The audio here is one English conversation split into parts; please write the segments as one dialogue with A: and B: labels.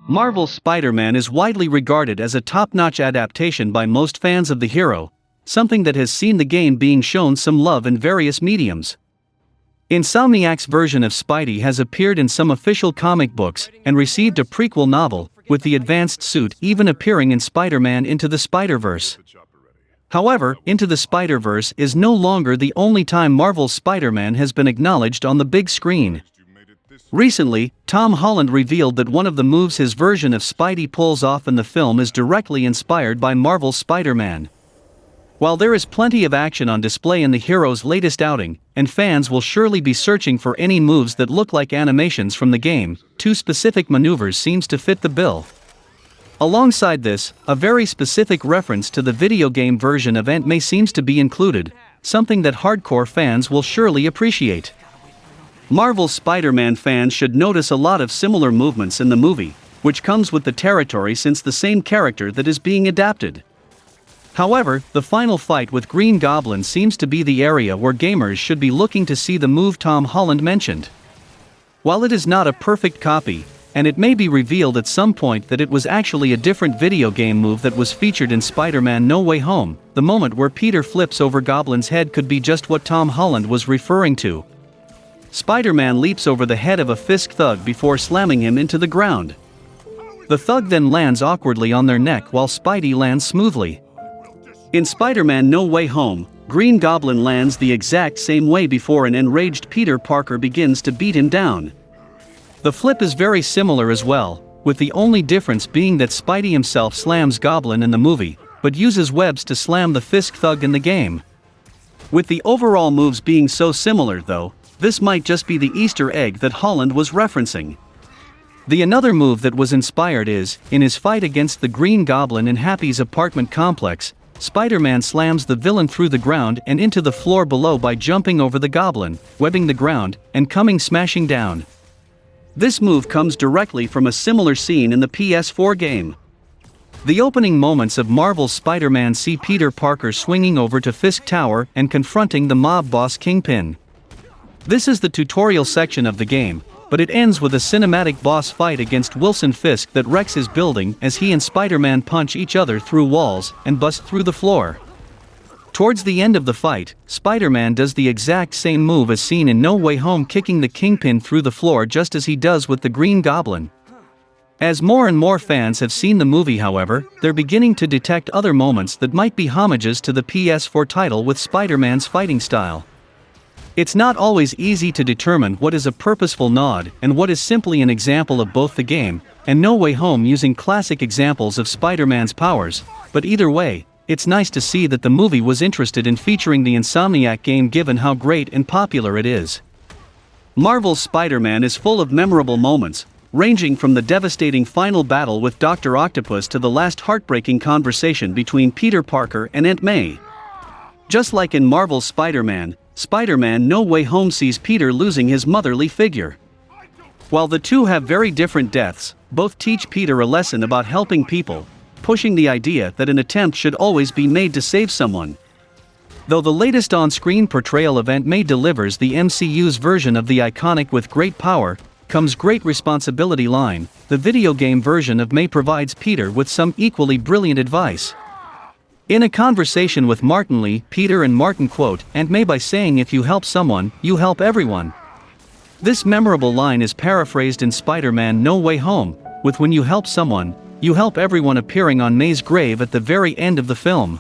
A: Marvel's Spider-Man is widely regarded as a top-notch adaptation by most fans of the hero, something that has seen the game being shown some love in various mediums. Insomniac's version of Spidey has appeared in some official comic books and received a prequel novel, with the advanced suit even appearing in Spider-Man Into the Spider-Verse. However, Into the Spider-Verse is no longer the only time Marvel's Spider-Man has been acknowledged on the big screen. Recently, Tom Holland revealed that one of the moves his version of Spidey pulls off in the film is directly inspired by Marvel's Spider-Man. While there is plenty of action on display in the hero's latest outing, and fans will surely be searching for any moves that look like animations from the game, two specific maneuvers seems to fit the bill. Alongside this, a very specific reference to the video game version of Aunt May seems to be included, something that hardcore fans will surely appreciate. Marvel's Spider-Man fans should notice a lot of similar movements in the movie, which comes with the territory since the same character that is being adapted. However, the final fight with Green Goblin seems to be the area where gamers should be looking to see the move Tom Holland mentioned. While it is not a perfect copy, and it may be revealed at some point that it was actually a different video game move that was featured in Spider-Man No Way Home, the moment where Peter flips over Goblin's head could be just what Tom Holland was referring to. Spider-Man leaps over the head of a Fisk thug before slamming him into the ground. The thug then lands awkwardly on their neck while Spidey lands smoothly. In Spider-Man No Way Home, Green Goblin lands the exact same way before an enraged Peter Parker begins to beat him down. The flip is very similar as well, with the only difference being that Spidey himself slams Goblin in the movie, but uses webs to slam the Fisk thug in the game. With the overall moves being so similar though, this might just be the Easter egg that Holland was referencing. The another move that was inspired is, in his fight against the Green Goblin in Happy's apartment complex, Spider-Man slams the villain through the ground and into the floor below by jumping over the Goblin, webbing the ground, and coming smashing down. This move comes directly from a similar scene in the PS4 game. The opening moments of Marvel's Spider-Man see Peter Parker swinging over to Fisk Tower and confronting the mob boss Kingpin. This is the tutorial section of the game, but it ends with a cinematic boss fight against Wilson Fisk that wrecks his building as he and Spider-Man punch each other through walls and bust through the floor. Towards the end of the fight, Spider-Man does the exact same move as seen in No Way Home, kicking the Kingpin through the floor just as he does with the Green Goblin. As more and more fans have seen the movie, however, they're beginning to detect other moments that might be homages to the PS4 title with Spider-Man's fighting style. It's not always easy to determine what is a purposeful nod and what is simply an example of both the game and No Way Home using classic examples of Spider-Man's powers, but either way, it's nice to see that the movie was interested in featuring the Insomniac game given how great and popular it is. Marvel's Spider-Man is full of memorable moments, ranging from the devastating final battle with Dr. Octopus to the last heartbreaking conversation between Peter Parker and Aunt May. Just like in Marvel's Spider-Man, Spider-Man No Way Home sees Peter losing his motherly figure. While the two have very different deaths, both teach Peter a lesson about helping people, pushing the idea that an attempt should always be made to save someone. Though the latest on-screen portrayal of Aunt May delivers the MCU's version of the iconic "with great power comes great responsibility" line, the video game version of May provides Peter with some equally brilliant advice. In a conversation with Martin Lee, Peter and Martin quote Aunt May by saying, "If you help someone, you help everyone." This memorable line is paraphrased in Spider-Man No Way Home, with "when you help someone, you help everyone" appearing on May's grave at the very end of the film.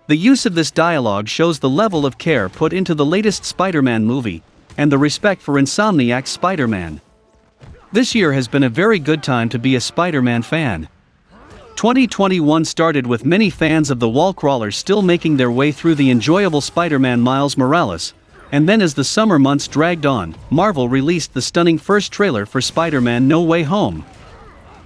A: The use of this dialogue shows the level of care put into the latest Spider-Man movie, and the respect for Insomniac Spider-Man. This year has been a very good time to be a Spider-Man fan. 2021 started with many fans of the wallcrawlers still making their way through the enjoyable Spider-Man Miles Morales, and then as the summer months dragged on, Marvel released the stunning first trailer for Spider-Man No Way Home.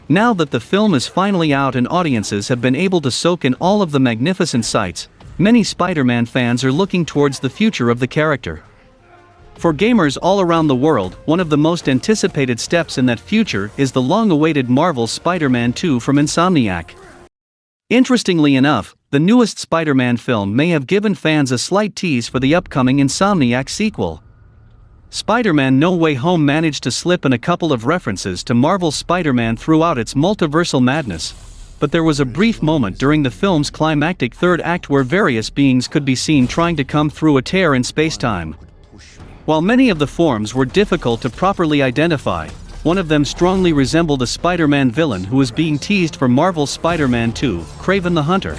A: Now that the film is finally out and audiences have been able to soak in all of the magnificent sights, many Spider-Man fans are looking towards the future of the character. For gamers all around the world, one of the most anticipated steps in that future is the long-awaited Marvel Spider-Man 2 from Insomniac. Interestingly enough, the newest Spider-Man film may have given fans a slight tease for the upcoming Insomniac sequel. Spider-Man No Way Home managed to slip in a couple of references to Marvel's Spider-Man throughout its multiversal madness, but there was a brief moment during the film's climactic third act where various beings could be seen trying to come through a tear in space-time. While many of the forms were difficult to properly identify, one of them strongly resembled a Spider-Man villain who was being teased for Marvel's Spider-Man 2, Kraven the Hunter.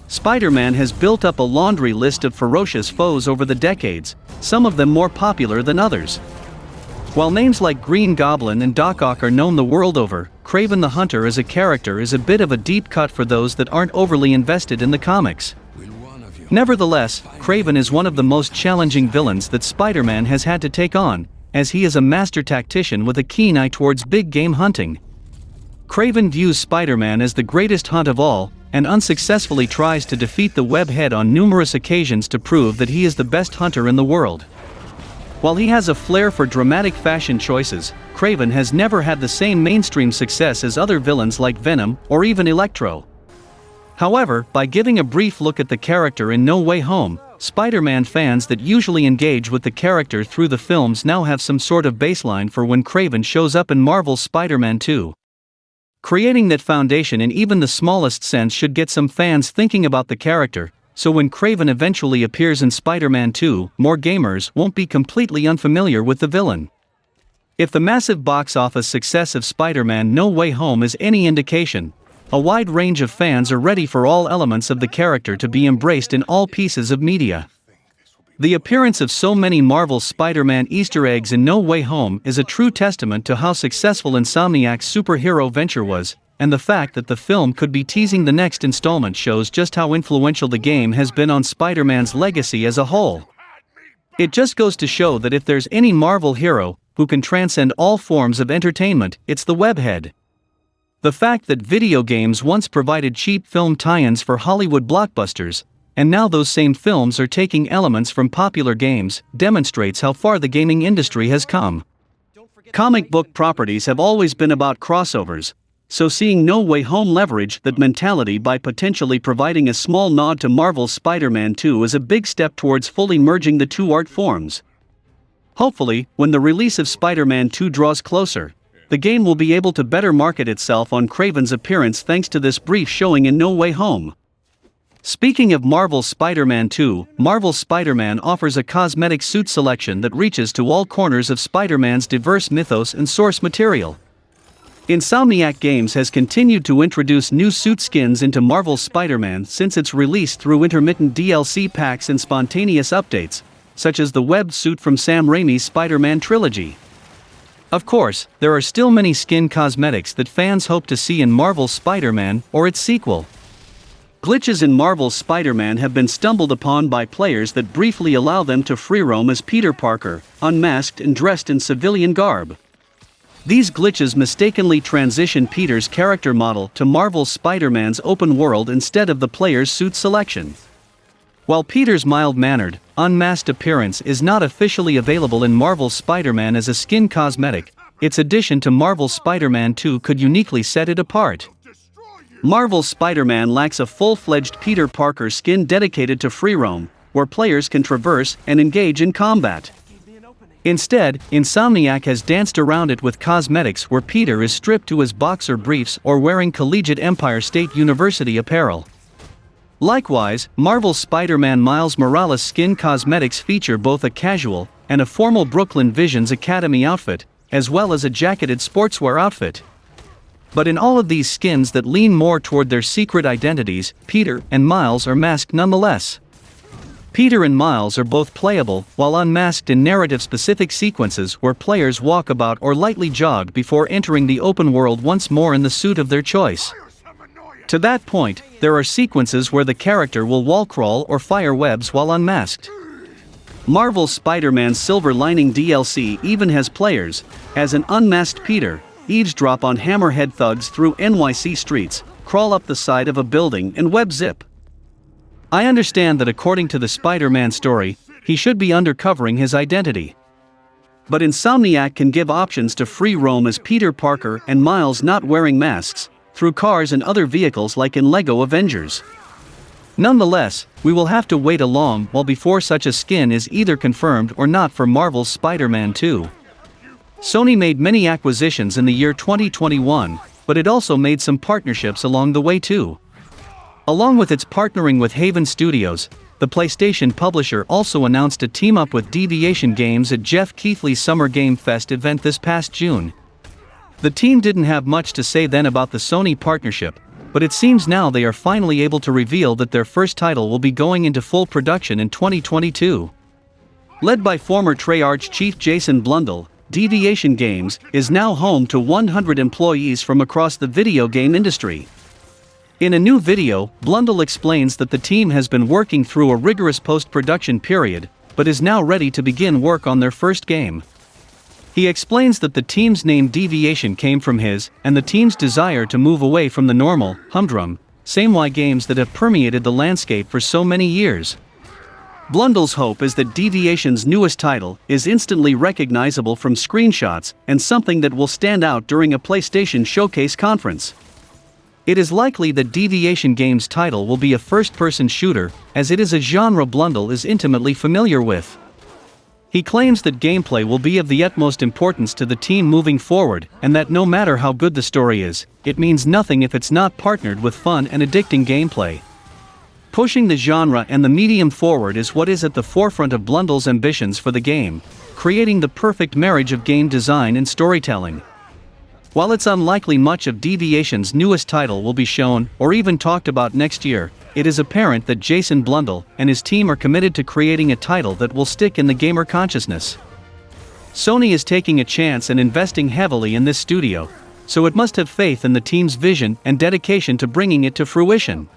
A: Spider-Man has built up a laundry list of ferocious foes over the decades, some of them more popular than others. While names like Green Goblin and Doc Ock are known the world over, Kraven the Hunter as a character is a bit of a deep cut for those that aren't overly invested in the comics. Nevertheless, Kraven is one of the most challenging villains that Spider-Man has had to take on, as he is a master tactician with a keen eye towards big game hunting. Kraven views Spider-Man as the greatest hunt of all, and unsuccessfully tries to defeat the webhead on numerous occasions to prove that he is the best hunter in the world. While he has a flair for dramatic fashion choices, Kraven has never had the same mainstream success as other villains like Venom or even Electro. However, by giving a brief look at the character in No Way Home, Spider-Man fans that usually engage with the character through the films now have some sort of baseline for when Kraven shows up in Marvel's Spider-Man 2. Creating that foundation in even the smallest sense should get some fans thinking about the character, so when Kraven eventually appears in Spider-Man 2, more gamers won't be completely unfamiliar with the villain. If the massive box office success of Spider-Man No Way Home is any indication, a wide range of fans are ready for all elements of the character to be embraced in all pieces of media. The appearance of so many Marvel Spider-Man Easter eggs in No Way Home is a true testament to how successful Insomniac's superhero venture was, and the fact that the film could be teasing the next installment shows just how influential the game has been on Spider-Man's legacy as a whole. It just goes to show that if there's any Marvel hero who can transcend all forms of entertainment, it's the webhead. The fact that video games once provided cheap film tie-ins for Hollywood blockbusters, and now those same films are taking elements from popular games, demonstrates how far the gaming industry has come. Comic book properties have always been about crossovers, so seeing No Way Home leverage that mentality by potentially providing a small nod to Marvel's Spider-Man 2 is a big step towards fully merging the two art forms. Hopefully, when the release of Spider-Man 2 draws closer, the game will be able to better market itself on Kraven's appearance thanks to this brief showing in No Way Home. Speaking of Marvel's Spider-Man 2, Marvel's Spider-Man offers a cosmetic suit selection that reaches to all corners of Spider-Man's diverse mythos and source material. Insomniac Games has continued to introduce new suit skins into Marvel's Spider-Man since its release through intermittent DLC packs and spontaneous updates, such as the webbed suit from Sam Raimi's Spider-Man trilogy. Of course, there are still many skin cosmetics that fans hope to see in Marvel's Spider-Man or its sequel. Glitches in Marvel's Spider-Man have been stumbled upon by players that briefly allow them to free roam as Peter Parker, unmasked and dressed in civilian garb. These glitches mistakenly transition Peter's character model to Marvel's Spider-Man's open world instead of the player's suit selection. While Peter's mild-mannered, unmasked appearance is not officially available in Marvel's Spider-Man as a skin cosmetic, its addition to Marvel's Spider-Man 2 could uniquely set it apart. Marvel's Spider-Man lacks a full-fledged Peter Parker skin dedicated to free roam, where players can traverse and engage in combat. Instead, Insomniac has danced around it with cosmetics where Peter is stripped to his boxer briefs or wearing collegiate Empire State University apparel. Likewise, Marvel's Spider-Man Miles Morales skin cosmetics feature both a casual and a formal Brooklyn Visions Academy outfit, as well as a jacketed sportswear outfit. But in all of these skins that lean more toward their secret identities, Peter and Miles are masked nonetheless. Peter and Miles are both playable while unmasked in narrative-specific sequences where players walk about or lightly jog before entering the open world once more in the suit of their choice. To that point, there are sequences where the character will wall crawl or fire webs while unmasked. Marvel's Spider-Man's Silver Lining DLC even has players, as an unmasked Peter, eavesdrop on Hammerhead thugs through NYC streets, crawl up the side of a building and web zip. I understand that according to the Spider-Man story, he should be undercovering his identity. But Insomniac can give options to free roam as Peter Parker and Miles not wearing masks, through cars and other vehicles like in LEGO Avengers. Nonetheless, we will have to wait a long while before such a skin is either confirmed or not for Marvel's Spider-Man 2. Sony made many acquisitions in the year 2021, but it also made some partnerships along the way too. Along with its partnering with Haven Studios, the PlayStation publisher also announced a team-up with Deviation Games at Jeff Keighley's Summer Game Fest event this past June. The team didn't have much to say then about the Sony partnership, but it seems now they are finally able to reveal that their first title will be going into full production in 2022. Led by former Treyarch chief Jason Blundell, Deviation Games is now home to 100 employees from across the video game industry. In a new video, Blundell explains that the team has been working through a rigorous post-production period, but is now ready to begin work on their first game. He explains that the team's name Deviation came from his and the team's desire to move away from the normal, humdrum, samey games that have permeated the landscape for so many years. Blundell's hope is that Deviation's newest title is instantly recognizable from screenshots and something that will stand out during a PlayStation Showcase conference. It is likely that Deviation Games' title will be a first-person shooter, as it is a genre Blundell is intimately familiar with. He claims that gameplay will be of the utmost importance to the team moving forward, and that no matter how good the story is, it means nothing if it's not partnered with fun and addicting gameplay. Pushing the genre and the medium forward is what is at the forefront of Blundell's ambitions for the game, creating the perfect marriage of game design and storytelling. While it's unlikely much of Deviation's newest title will be shown or even talked about next year, it is apparent that Jason Blundell and his team are committed to creating a title that will stick in the gamer consciousness. Sony is taking a chance and investing heavily in this studio, so it must have faith in the team's vision and dedication to bringing it to fruition.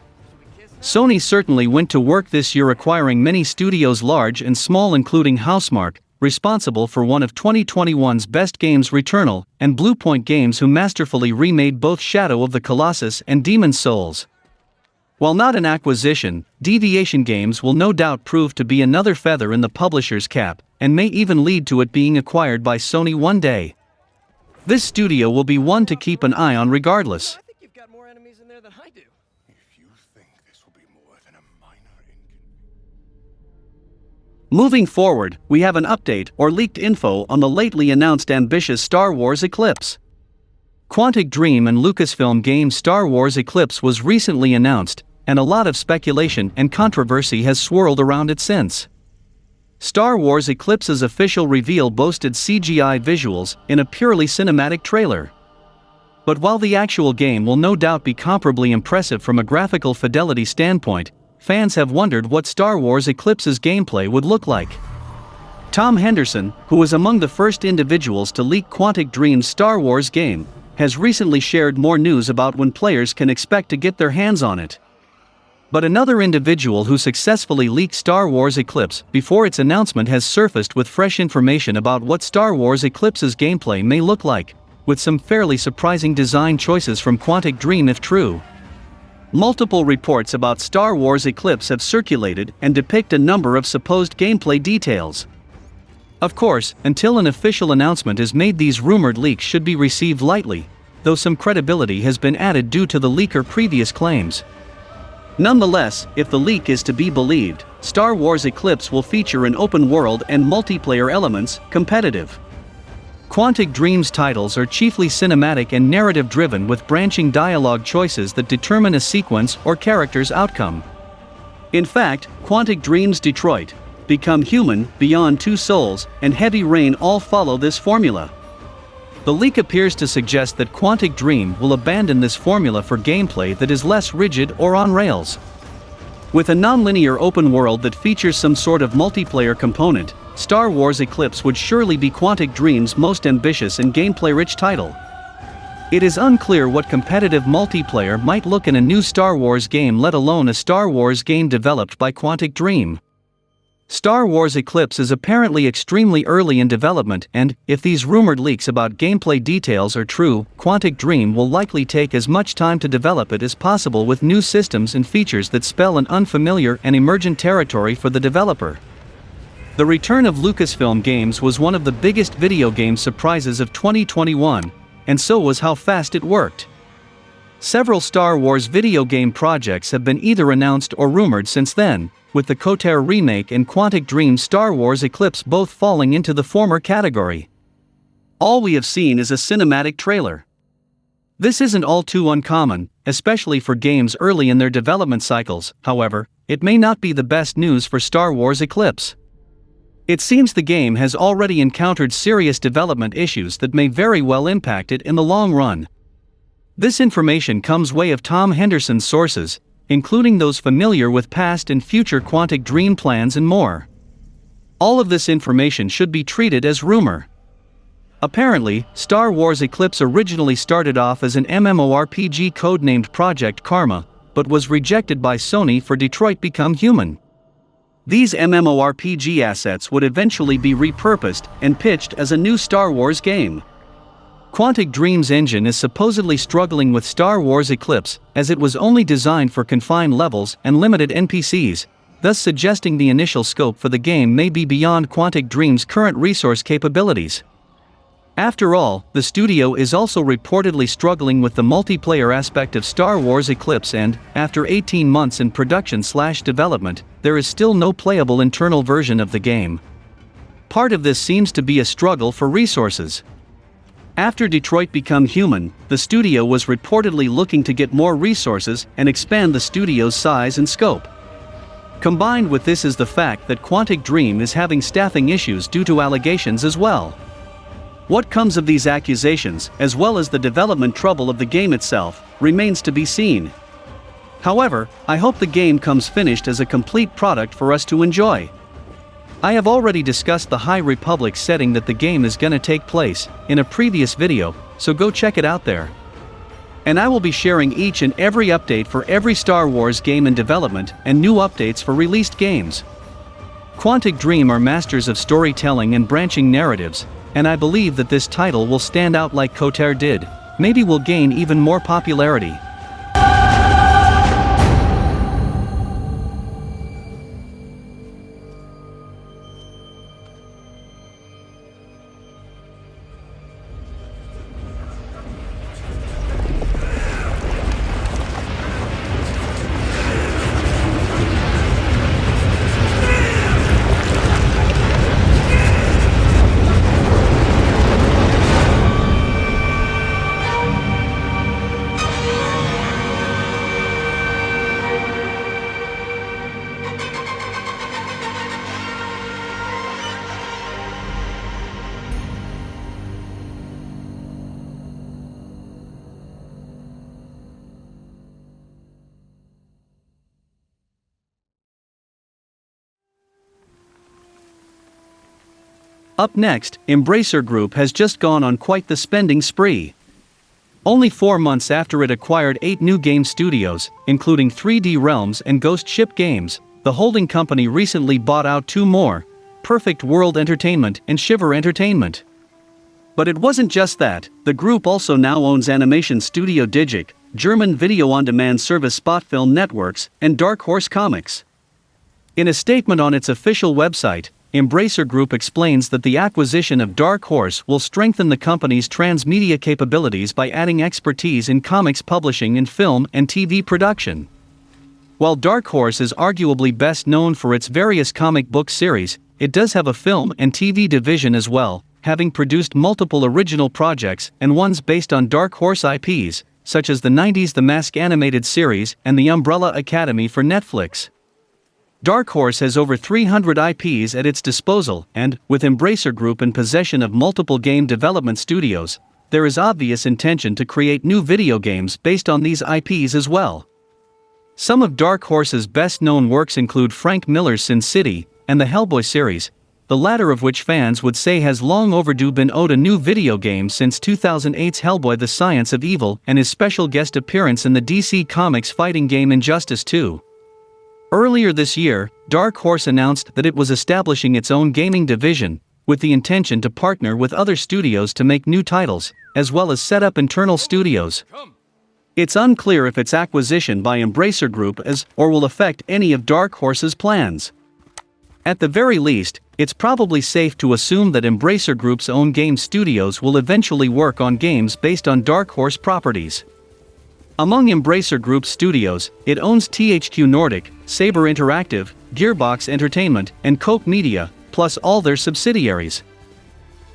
A: Sony certainly went to work this year acquiring many studios large and small, including Housemarque, responsible for one of 2021's best games, Returnal, and Bluepoint Games, who masterfully remade both Shadow of the Colossus and Demon's Souls. While not an acquisition, Deviation Games will no doubt prove to be another feather in the publisher's cap, and may even lead to it being acquired by Sony one day. This studio will be one to keep an eye on regardless.
B: I think you've got more enemies in there than I do.
C: If you think this will be more than a minor
A: Moving forward, we have an update or leaked info on the lately announced ambitious Star Wars Eclipse. Quantic Dream and Lucasfilm Games' Star Wars Eclipse was recently announced, and a lot of speculation and controversy has swirled around it since. Star Wars Eclipse's official reveal boasted CGI visuals in a purely cinematic trailer. But while the actual game will no doubt be comparably impressive from a graphical fidelity standpoint, fans have wondered what Star Wars Eclipse's gameplay would look like. Tom Henderson, who was among the first individuals to leak Quantic Dream's Star Wars game, has recently shared more news about when players can expect to get their hands on it. But another individual who successfully leaked Star Wars Eclipse before its announcement has surfaced with fresh information about what Star Wars Eclipse's gameplay may look like, with some fairly surprising design choices from Quantic Dream if true. Multiple reports about Star Wars Eclipse have circulated and depict a number of supposed gameplay details. Of course, until an official announcement is made, these rumored leaks should be received lightly, though some credibility has been added due to the leaker's previous claims. Nonetheless, if the leak is to be believed, Star Wars Eclipse will feature an open world and multiplayer elements, competitive. Quantic Dream's titles are chiefly cinematic and narrative-driven, with branching dialogue choices that determine a sequence or character's outcome. In fact, Quantic Dream's Detroit, Become Human, Beyond Two Souls, and Heavy Rain all follow this formula. The leak appears to suggest that Quantic Dream will abandon this formula for gameplay that is less rigid or on rails. With a non-linear open world that features some sort of multiplayer component, Star Wars Eclipse would surely be Quantic Dream's most ambitious and gameplay-rich title. It is unclear what competitive multiplayer might look in a new Star Wars game, let alone a Star Wars game developed by Quantic Dream. Star Wars Eclipse is apparently extremely early in development, and, if these rumored leaks about gameplay details are true, Quantic Dream will likely take as much time to develop it as possible, with new systems and features that spell an unfamiliar and emergent territory for the developer. The return of Lucasfilm Games was one of the biggest video game surprises of 2021, and so was how fast it worked. Several Star Wars video game projects have been either announced or rumored since then, with the KOTOR remake and Quantic Dream's Star Wars Eclipse both falling into the former category. All we have seen is a cinematic trailer. This isn't all too uncommon, especially for games early in their development cycles. However, it may not be the best news for Star Wars Eclipse. It seems the game has already encountered serious development issues that may very well impact it in the long run. This information comes way of Tom Henderson's sources, including those familiar with past and future Quantic Dream plans and more. All of this information should be treated as rumor. Apparently, Star Wars Eclipse originally started off as an MMORPG codenamed Project Karma, but was rejected by Sony for Detroit Become Human. These MMORPG assets would eventually be repurposed and pitched as a new Star Wars game. Quantic Dream's engine is supposedly struggling with Star Wars Eclipse, as it was only designed for confined levels and limited NPCs, thus suggesting the initial scope for the game may be beyond Quantic Dream's current resource capabilities. After all, the studio is also reportedly struggling with the multiplayer aspect of Star Wars Eclipse, and, after 18 months in production/development, there is still no playable internal version of the game. Part of this seems to be a struggle for resources. After Detroit Become Human, the studio was reportedly looking to get more resources and expand the studio's size and scope. Combined with this is the fact that Quantic Dream is having staffing issues due to allegations as well. What comes of these accusations, as well as the development trouble of the game itself, remains to be seen. However, I hope the game comes finished as a complete product for us to enjoy. I have already discussed the High Republic setting that the game is gonna take place in a previous video, so go check it out there. And I will be sharing each and every update for every Star Wars game in development and new updates for released games. Quantic Dream are masters of storytelling and branching narratives, and I believe that this title will stand out like KOTOR did, maybe will gain even more popularity. Up next, Embracer Group has just gone on quite the spending spree. Only 4 months after it acquired 8 new game studios, including 3D Realms and Ghost Ship Games, the holding company recently bought out 2 more, Perfect World Entertainment and Shiver Entertainment. But it wasn't just that, the group also now owns animation studio Digic, German video-on-demand service Spotfilm Networks, and Dark Horse Comics. In a statement on its official website, Embracer Group explains that the acquisition of Dark Horse will strengthen the company's transmedia capabilities by adding expertise in comics publishing and film and TV production. While Dark Horse is arguably best known for its various comic book series, it does have a film and TV division as well, having produced multiple original projects and ones based on Dark Horse IPs, such as the 90s The Mask animated series and The Umbrella Academy for Netflix. Dark Horse has over 300 IPs at its disposal, and, with Embracer Group in possession of multiple game development studios, there is obvious intention to create new video games based on these IPs as well. Some of Dark Horse's best-known works include Frank Miller's Sin City and the Hellboy series, the latter of which fans would say has long overdue been owed a new video game since 2008's Hellboy: The Science of Evil and his special guest appearance in the DC Comics fighting game Injustice 2. Earlier this year, Dark Horse announced that it was establishing its own gaming division, with the intention to partner with other studios to make new titles, as well as set up internal studios. It's unclear if its acquisition by Embracer Group is or will affect any of Dark Horse's plans. At the very least, it's probably safe to assume that Embracer Group's own game studios will eventually work on games based on Dark Horse properties. Among Embracer Group's studios, it owns THQ Nordic, Saber Interactive, Gearbox Entertainment, and Koch Media, plus all their subsidiaries.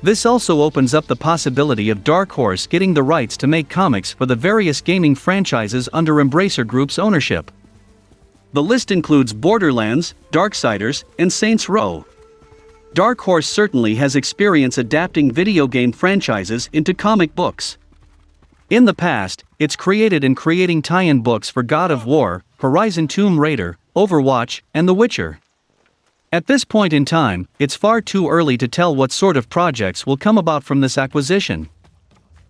A: This also opens up the possibility of Dark Horse getting the rights to make comics for the various gaming franchises under Embracer Group's ownership. The list includes Borderlands, Darksiders, and Saints Row. Dark Horse certainly has experience adapting video game franchises into comic books. In the past, it's creating tie-in books for God of War, Horizon Tomb Raider, Overwatch, and The Witcher. At this point in time, it's far too early to tell what sort of projects will come about from this acquisition.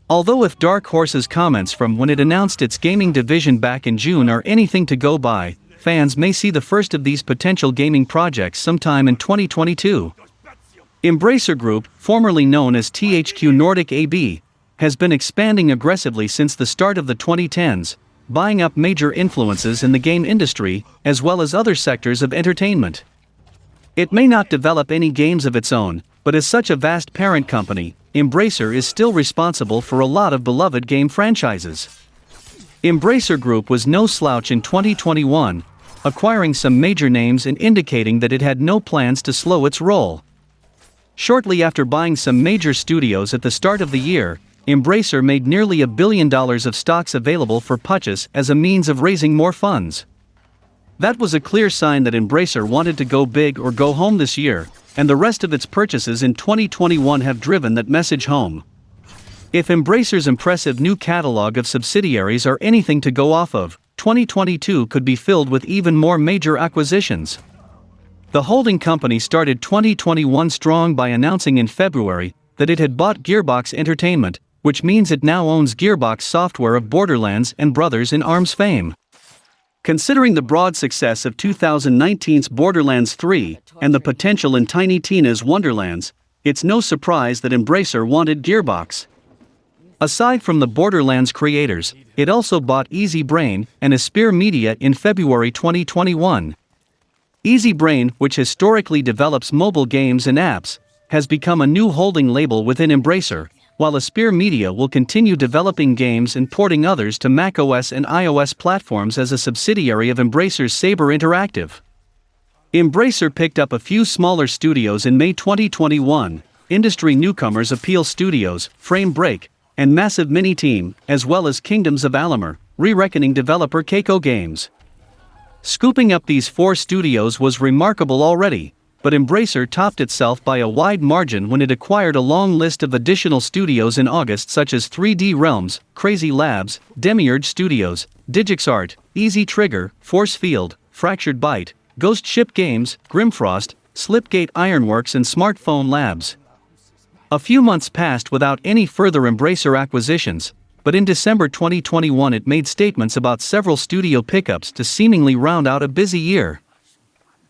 A: Although if Dark Horse's comments from when it announced its gaming division back in June are anything to go by, fans may see the first of these potential gaming projects sometime in 2022. Embracer Group, formerly known as THQ Nordic AB, has been expanding aggressively since the start of the 2010s, buying up major influences in the game industry, as well as other sectors of entertainment. It may not develop any games of its own, but as such a vast parent company, Embracer is still responsible for a lot of beloved game franchises. Embracer Group was no slouch in 2021, acquiring some major names and indicating that it had no plans to slow its roll. Shortly after buying some major studios at the start of the year, Embracer made nearly $1 billion of stocks available for purchase as a means of raising more funds. That was a clear sign that Embracer wanted to go big or go home this year, and the rest of its purchases in 2021 have driven that message home. If Embracer's impressive new catalog of subsidiaries are anything to go off of, 2022 could be filled with even more major acquisitions. The holding company started 2021 strong by announcing in February that it had bought Gearbox Entertainment, which means it now owns Gearbox Software of Borderlands and Brothers in Arms fame. Considering the broad success of 2019's Borderlands 3 and the potential in Tiny Tina's Wonderlands, it's no surprise that Embracer wanted Gearbox. Aside from the Borderlands creators, it also bought Easy Brain and Aspyr Media in February 2021. Easy Brain, which historically develops mobile games and apps, has become a new holding label within Embracer, while Aspyr Media will continue developing games and porting others to macOS and iOS platforms as a subsidiary of Embracer's Saber Interactive. Embracer picked up a few smaller studios in May 2021, industry newcomers Appeal Studios, Frame Break, and Massive Mini Team, as well as Kingdoms of Amalur, Re-Reckoning developer Keiko Games. Scooping up these 4 studios was remarkable already, but Embracer topped itself by a wide margin when it acquired a long list of additional studios in August such as 3D Realms, Crazy Labs, Demiurge Studios, DigixArt, Easy Trigger, Force Field, Fractured Byte, Ghost Ship Games, Grimfrost, Slipgate Ironworks and Smartphone Labs. A few months passed without any further Embracer acquisitions, but in December 2021 it made statements about several studio pickups to seemingly round out a busy year.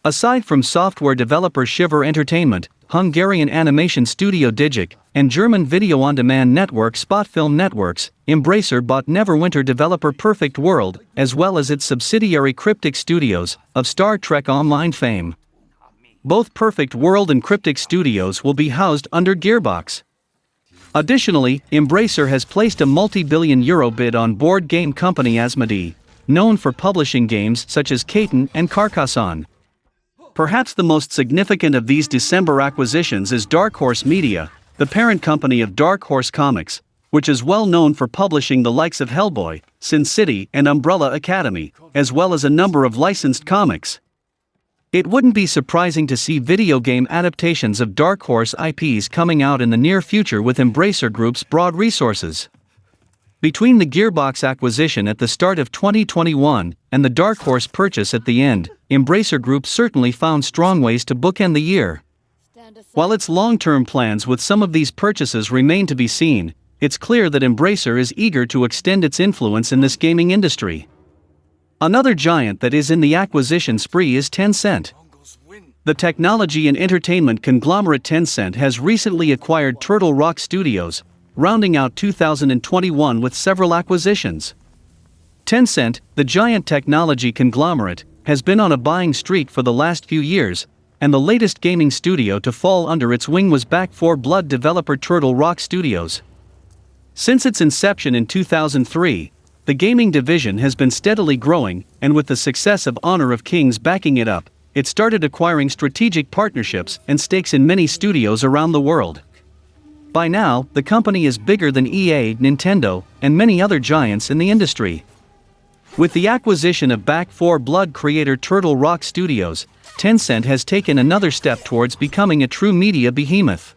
A: Aside from software developer Shiver Entertainment, Hungarian animation studio Digic, and German video-on-demand network Spotfilm Networks, Embracer bought Neverwinter developer Perfect World, as well as its subsidiary Cryptic Studios, of Star Trek Online fame. Both Perfect World and Cryptic Studios will be housed under Gearbox. Additionally, Embracer has placed a multi-billion euro bid on board game company Asmodee, known for publishing games such as Catan and Carcassonne. Perhaps the most significant of these December acquisitions is Dark Horse Media, the parent company of Dark Horse Comics, which is well known for publishing the likes of Hellboy, Sin City and Umbrella Academy, as well as a number of licensed comics. It wouldn't be surprising to see video game adaptations of Dark Horse IPs coming out in the near future with Embracer Group's broad resources. Between the Gearbox acquisition at the start of 2021 and the Dark Horse purchase at the end, Embracer Group certainly found strong ways to bookend the year. While its long-term plans with some of these purchases remain to be seen, it's clear that Embracer is eager to extend its influence in this gaming industry. Another giant that is in the acquisition spree is Tencent. The technology and entertainment conglomerate Tencent has recently acquired Turtle Rock Studios, rounding out 2021 with several acquisitions. Tencent, the giant technology conglomerate, has been on a buying streak for the last few years, and the latest gaming studio to fall under its wing was Back 4 Blood developer Turtle Rock Studios. Since its inception in 2003, the gaming division has been steadily growing, and with the success of Honor of Kings backing it up, it started acquiring strategic partnerships and stakes in many studios around the world. By now, the company is bigger than EA, Nintendo, and many other giants in the industry. With the acquisition of Back 4 Blood creator Turtle Rock Studios, Tencent has taken another step towards becoming a true media behemoth.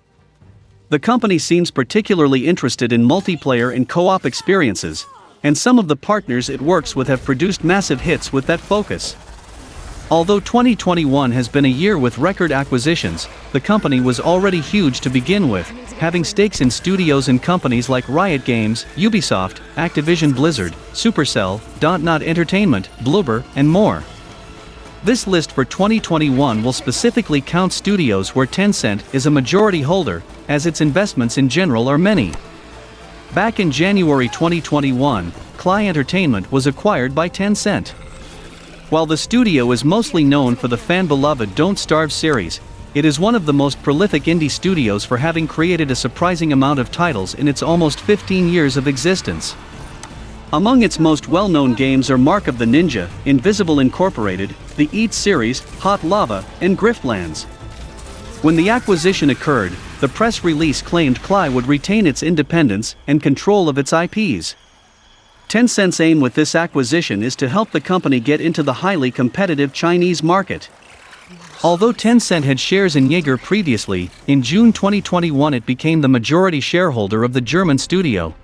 A: The company seems particularly interested in multiplayer and co-op experiences, and some of the partners it works with have produced massive hits with that focus. Although 2021 has been a year with record acquisitions, the company was already huge to begin with, having stakes in studios and companies like Riot Games, Ubisoft, Activision Blizzard, Supercell, Dontnod Entertainment, Bloober, and more. This list for 2021 will specifically count studios where Tencent is a majority holder, as its investments in general are many. Back in January 2021, Klai Entertainment was acquired by Tencent. While the studio is mostly known for the fan-beloved Don't Starve series, it is one of the most prolific indie studios for having created a surprising amount of titles in its almost 15 years of existence. Among its most well-known games are Mark of the Ninja, Invisible Incorporated, the Eat series, Hot Lava, and Griftlands. When the acquisition occurred, the press release claimed Klai would retain its independence and control of its IPs. Tencent's aim with this acquisition is to help the company get into the highly competitive Chinese market. Although Tencent had shares in Jaeger previously, in June 2021 it became the majority shareholder of the German studio.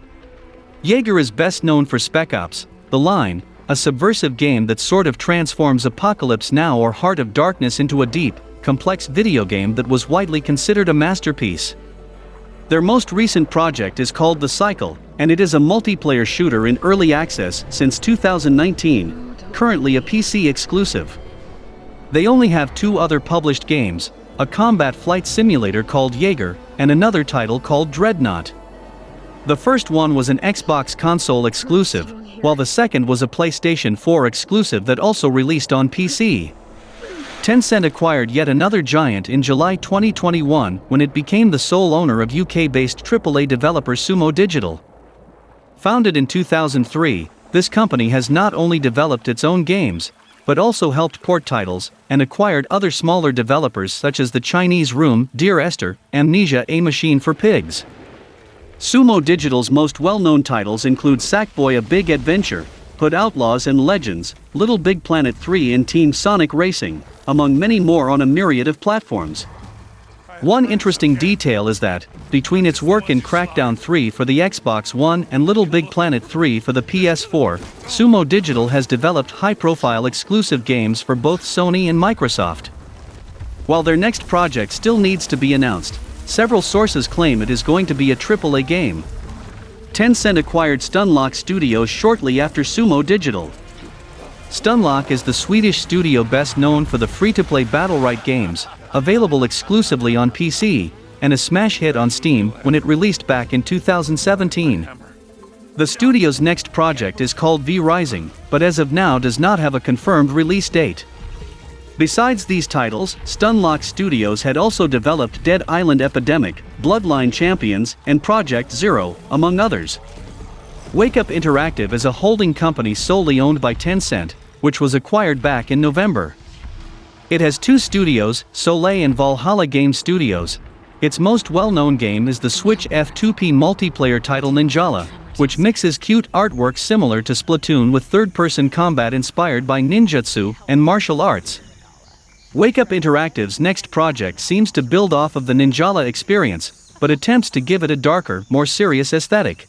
A: Jaeger is best known for Spec Ops: The Line, a subversive game that sort of transforms Apocalypse Now or Heart of Darkness into a deep, complex video game that was widely considered a masterpiece. Their most recent project is called The Cycle, and it is a multiplayer shooter in early access since 2019, currently a PC exclusive. They only have 2 other published games, a combat flight simulator called Jaeger, and another title called Dreadnought. The first one was an Xbox console exclusive, while the second was a PlayStation 4 exclusive that also released on PC. Tencent acquired yet another giant in July 2021 when it became the sole owner of UK-based AAA developer Sumo Digital. Founded in 2003, this company has not only developed its own games, but also helped port titles and acquired other smaller developers such as The Chinese Room, Dear Esther, Amnesia: A Machine for Pigs. Sumo Digital's most well-known titles include Sackboy: A Big Adventure, Hood Outlaws and Legends, Little Big Planet 3 and Team Sonic Racing, among many more on a myriad of platforms. One interesting detail is that, between its work in Crackdown 3 for the Xbox One and Little Big Planet 3 for the PS4, Sumo Digital has developed high-profile exclusive games for both Sony and Microsoft. While their next project still needs to be announced, several sources claim it is going to be a AAA game. Tencent acquired Stunlock Studios shortly after Sumo Digital. Stunlock is the Swedish studio best known for the free-to-play Battlerite games, available exclusively on PC, and a smash hit on Steam when it released back in 2017. The studio's next project is called V Rising, but as of now does not have a confirmed release date. Besides these titles, Stunlock Studios had also developed Dead Island Epidemic, Bloodline Champions, and Project Zero, among others. Wake Up Interactive is a holding company solely owned by Tencent, which was acquired back in November. It has 2 studios, Soleil and Valhalla Game Studios. Its most well-known game is the Switch F2P multiplayer title Ninjala, which mixes cute artwork similar to Splatoon with third-person combat inspired by ninjutsu and martial arts. Wake Up Interactive's next project seems to build off of the Ninjala experience, but attempts to give it a darker, more serious aesthetic.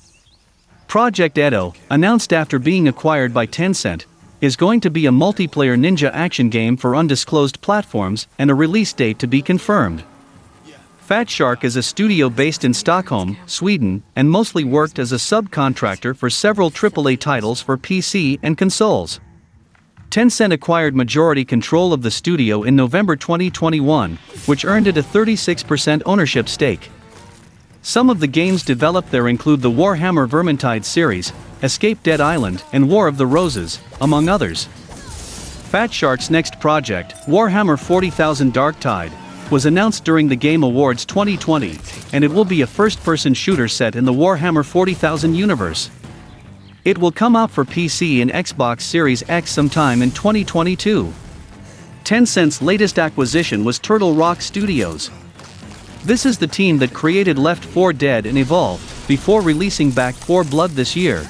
A: Project Edo, announced after being acquired by Tencent, is going to be a multiplayer ninja action game for undisclosed platforms and a release date to be confirmed. Fat Shark is a studio based in Stockholm, Sweden, and mostly worked as a subcontractor for several AAA titles for PC and consoles. Tencent acquired majority control of the studio in November 2021, which earned it a 36% ownership stake. Some of the games developed there include the Warhammer Vermintide series, Escape Dead Island, and War of the Roses, among others. Fat Shark's next project, Warhammer 40,000 Darktide, was announced during the Game Awards 2020, and it will be a first-person shooter set in the Warhammer 40,000 universe. It will come out for PC and Xbox Series X sometime in 2022. Tencent's latest acquisition was Turtle Rock Studios. This is the team that created Left 4 Dead and Evolve, before releasing Back 4 Blood this year.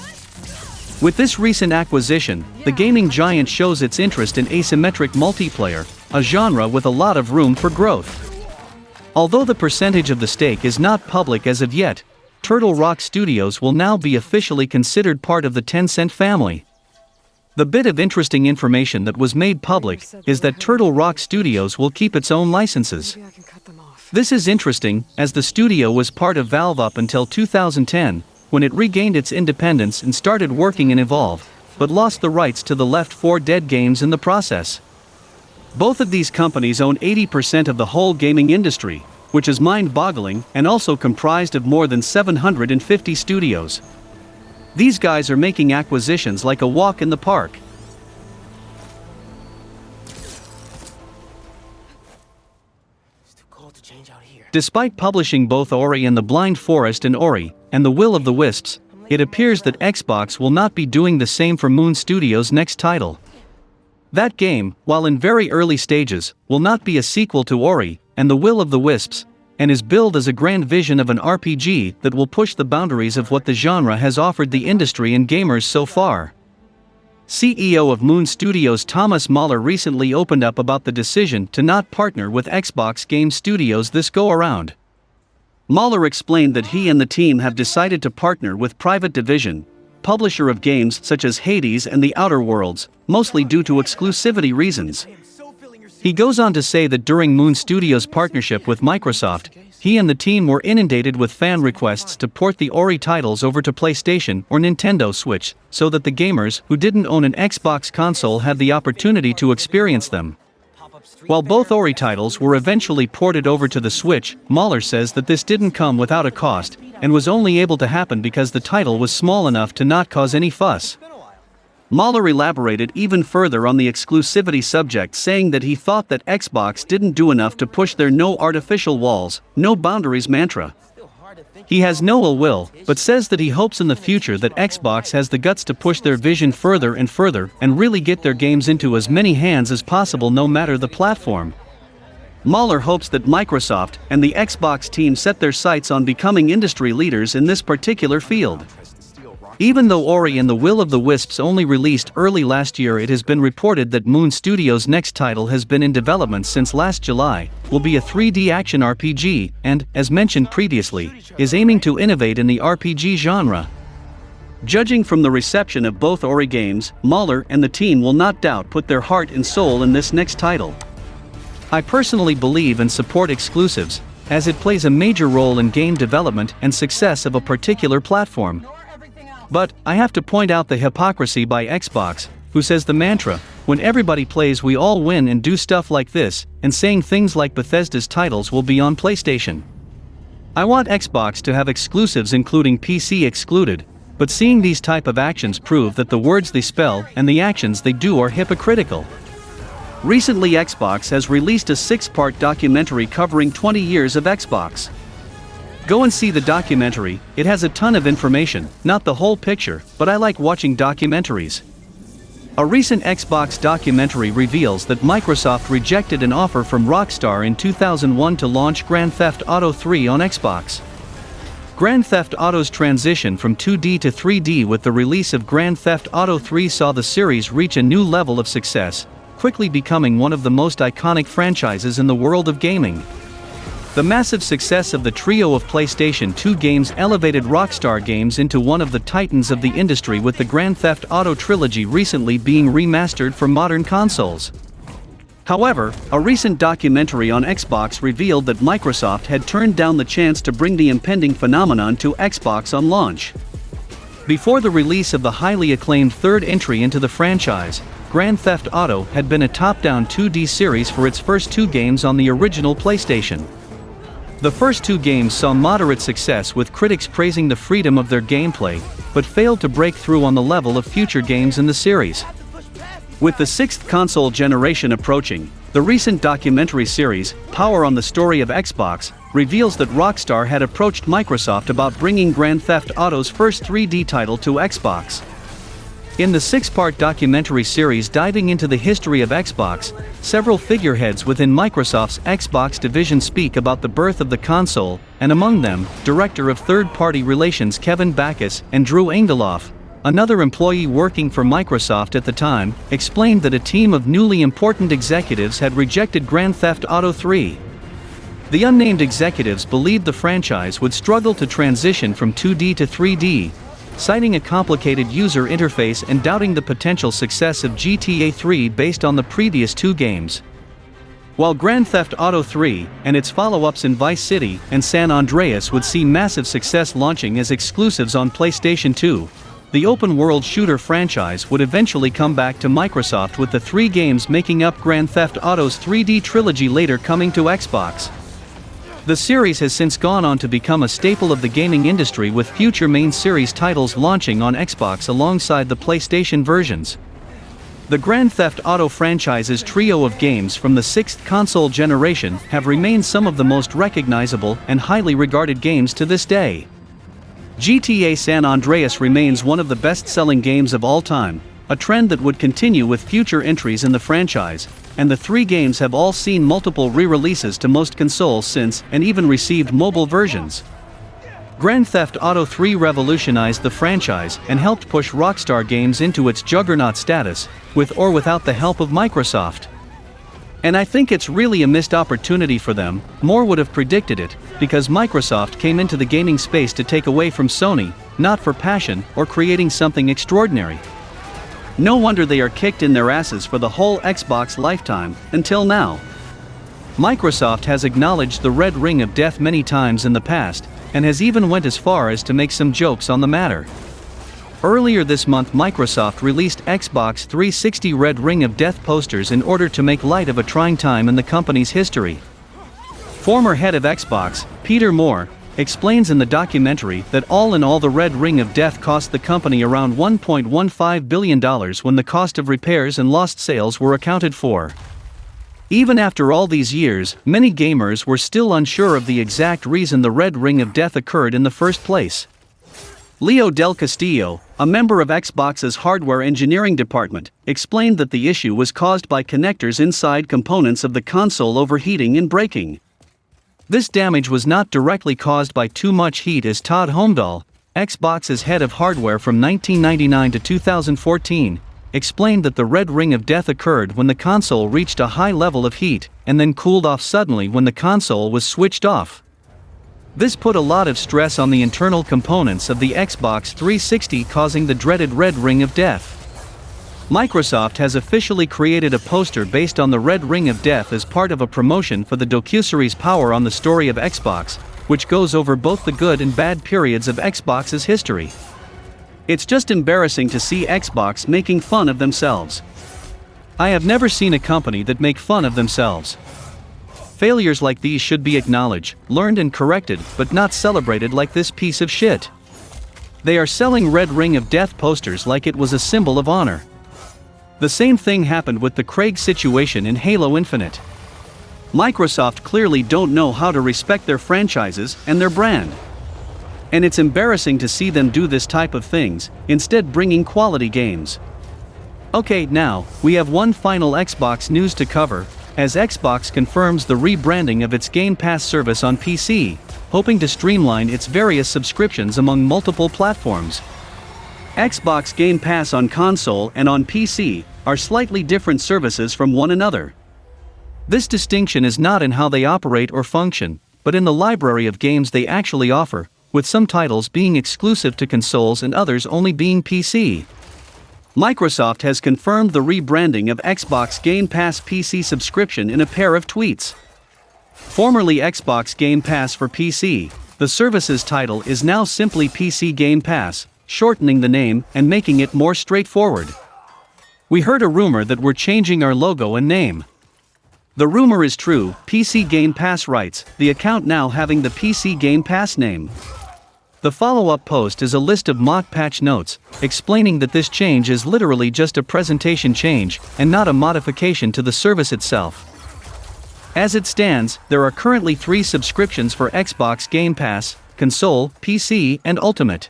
A: With this recent acquisition, the gaming giant shows its interest in asymmetric multiplayer, a genre with a lot of room for growth. Although the percentage of the stake is not public as of yet, Turtle Rock Studios will now be officially considered part of the Tencent family. The bit of interesting information that was made public is that Turtle Rock Studios will keep its own licenses. This is interesting, as the studio was part of Valve up until 2010, when it regained its independence and started working in Evolve, but lost the rights to the Left 4 Dead games in the process. Both of these companies own 80% of the whole gaming industry, which is mind-boggling and also comprised of more than 750 studios. These guys are making acquisitions like a walk in the park.
B: It's too cold to change out here.
A: Despite publishing both Ori and the Blind Forest and Ori and the Will of the Wisps, it appears that Xbox will not be doing the same for Moon Studios' next title. That game, while in very early stages, will not be a sequel to Ori and the Will of the Wisps, and is billed as a grand vision of an RPG that will push the boundaries of what the genre has offered the industry and gamers so far. CEO of Moon Studios Thomas Mahler recently opened up about the decision to not partner with Xbox Game Studios this go-around. Mahler explained that he and the team have decided to partner with Private Division, publisher of games such as Hades and The Outer Worlds, mostly due to exclusivity reasons. He goes on to say that during Moon Studios' partnership with Microsoft, he and the team were inundated with fan requests to port the Ori titles over to PlayStation or Nintendo Switch, so that the gamers who didn't own an Xbox console had the opportunity to experience them. While both Ori titles were eventually ported over to the Switch, Mahler says that this didn't come without a cost, and was only able to happen because the title was small enough to not cause any fuss. Mahler elaborated even further on the exclusivity subject, saying that he thought that Xbox didn't do enough to push their no artificial walls, no boundaries mantra. He has no ill will, but says that he hopes in the future that Xbox has the guts to push their vision further and further and really get their games into as many hands as possible no matter the platform. Mahler hopes that Microsoft and the Xbox team set their sights on becoming industry leaders in this particular field. Even though Ori and the Will of the Wisps only released early last year, it has been reported that Moon Studios' next title has been in development since last July, will be a 3D action RPG, and, as mentioned previously, is aiming to innovate in the RPG genre. Judging from the reception of both Ori games, Mahler and the team will not doubt put their heart and soul in this next title. I personally believe and support exclusives, as it plays a major role in game development and success of a particular platform. But, I have to point out the hypocrisy by Xbox, who says the mantra, when everybody plays we all win and do stuff like this, and saying things like Bethesda's titles will be on PlayStation. I want Xbox to have exclusives including PC excluded, but seeing these type of actions prove that the words they spell and the actions they do are hypocritical. Recently Xbox has released a 6-part documentary covering 20 years of Xbox. Go and see the documentary, it has a ton of information, not the whole picture, but I like watching documentaries. A recent Xbox documentary reveals that Microsoft rejected an offer from Rockstar in 2001 to launch Grand Theft Auto 3 on Xbox. Grand Theft Auto's transition from 2D to 3D with the release of Grand Theft Auto 3 saw the series reach a new level of success, quickly becoming one of the most iconic franchises in the world of gaming. The massive success of the trio of PlayStation 2 games elevated Rockstar Games into one of the titans of the industry, with the Grand Theft Auto trilogy recently being remastered for modern consoles. However, a recent documentary on Xbox revealed that Microsoft had turned down the chance to bring the impending phenomenon to Xbox on launch. Before the release of the highly acclaimed third entry into the franchise, Grand Theft Auto had been a top-down 2D series for its first 2 games on the original PlayStation. The first 2 games saw moderate success, with critics praising the freedom of their gameplay, but failed to break through on the level of future games in the series. With the 6th console generation approaching, the recent documentary series, Power on the Story of Xbox, reveals that Rockstar had approached Microsoft about bringing Grand Theft Auto's first 3D title to Xbox. In the 6-part documentary series diving into the history of Xbox, several figureheads within Microsoft's Xbox division speak about the birth of the console, and among them, Director of Third-Party Relations Kevin Backus and Drew Engeloff, another employee working for Microsoft at the time, explained that a team of newly important executives had rejected Grand Theft Auto 3. The unnamed executives believed the franchise would struggle to transition from 2D to 3D, citing a complicated user interface and doubting the potential success of GTA 3 based on the previous 2 games. While Grand Theft Auto 3 and its follow-ups in Vice City and San Andreas would see massive success launching as exclusives on PlayStation 2, the open-world shooter franchise would eventually come back to Microsoft, with the 3 games making up Grand Theft Auto's 3D trilogy later coming to Xbox. The series has since gone on to become a staple of the gaming industry, with future main series titles launching on Xbox alongside the PlayStation versions. The Grand Theft Auto franchise's trio of games from the 6th console generation have remained some of the most recognizable and highly regarded games to this day. GTA San Andreas remains one of the best-selling games of all time, a trend that would continue with future entries in the franchise, and the 3 games have all seen multiple re-releases to most consoles since, and even received mobile versions. Grand Theft Auto 3 revolutionized the franchise and helped push Rockstar Games into its juggernaut status, with or without the help of Microsoft. And I think it's really a missed opportunity for them. More would have predicted it, because Microsoft came into the gaming space to take away from Sony, not for passion or creating something extraordinary. No wonder they are kicked in their asses for the whole Xbox lifetime, until now. Microsoft has acknowledged the Red Ring of Death many times in the past, and has even went as far as to make some jokes on the matter. Earlier this month, Microsoft released Xbox 360 Red Ring of Death posters in order to make light of a trying time in the company's history. Former head of Xbox, Peter Moore, explains in the documentary that all in all the Red Ring of Death cost the company around $1.15 billion when the cost of repairs and lost sales were accounted for. Even after all these years, many gamers were still unsure of the exact reason the Red Ring of Death occurred in the first place. Leo Del Castillo, a member of Xbox's hardware engineering department, explained that the issue was caused by connectors inside components of the console overheating and breaking. This damage was not directly caused by too much heat, as Todd Holmdahl, Xbox's head of hardware from 1999 to 2014, explained that the Red Ring of Death occurred when the console reached a high level of heat, and then cooled off suddenly when the console was switched off. This put a lot of stress on the internal components of the Xbox 360, causing the dreaded Red Ring of Death. Microsoft has officially created a poster based on the Red Ring of Death as part of a promotion for the docuseries Power on the Story of Xbox, which goes over both the good and bad periods of Xbox's history. It's just embarrassing to see Xbox making fun of themselves. I have never seen a company that make fun of themselves. Failures like these should be acknowledged, learned and corrected, but not celebrated like this piece of shit. They are selling Red Ring of Death posters like it was a symbol of honor. The same thing happened with the Craig situation in Halo Infinite. Microsoft clearly don't know how to respect their franchises and their brand. And it's embarrassing to see them do this type of things, instead bringing quality games. Okay, now, we have one final Xbox news to cover, as Xbox confirms the rebranding of its Game Pass service on PC, hoping to streamline its various subscriptions among multiple platforms. Xbox Game Pass on console and on PC are slightly different services from one another. This distinction is not in how they operate or function, but in the library of games they actually offer, with some titles being exclusive to consoles and others only being PC. Microsoft has confirmed the rebranding of Xbox Game Pass PC subscription in a pair of tweets. Formerly Xbox Game Pass for PC, the service's title is now simply PC Game Pass, shortening the name and making it more straightforward. We heard a rumor that we're changing our logo and name. The rumor is true, PC Game Pass writes, the account now having the PC Game Pass name. The follow-up post is a list of mock patch notes, explaining that this change is literally just a presentation change, and not a modification to the service itself. As it stands, there are currently 3 subscriptions for Xbox Game Pass: Console, PC, and Ultimate.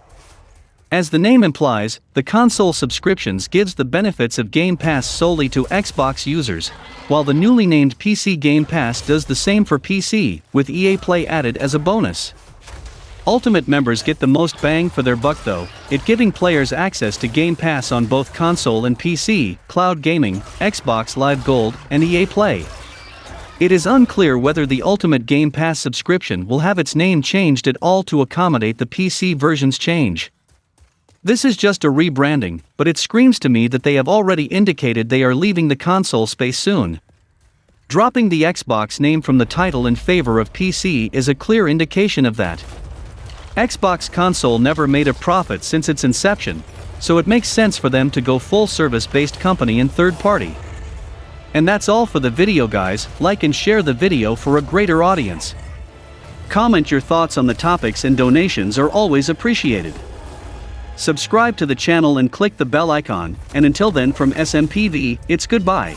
A: As the name implies, the console subscriptions gives the benefits of Game Pass solely to Xbox users, while the newly named PC Game Pass does the same for PC, with EA Play added as a bonus. Ultimate members get the most bang for their buck though, it giving players access to Game Pass on both console and PC, cloud gaming, Xbox Live Gold, and EA Play. It is unclear whether the Ultimate Game Pass subscription will have its name changed at all to accommodate the PC version's change. This is just a rebranding, but it screams to me that they have already indicated they are leaving the console space soon. Dropping the Xbox name from the title in favor of PC is a clear indication of that. Xbox console never made a profit since its inception, so it makes sense for them to go full service-based company and third party. And that's all for the video guys, like and share the video for a greater audience. Comment your thoughts on the topics and donations are always appreciated. Subscribe to the channel and click the bell icon, and until then from SMPV, it's goodbye.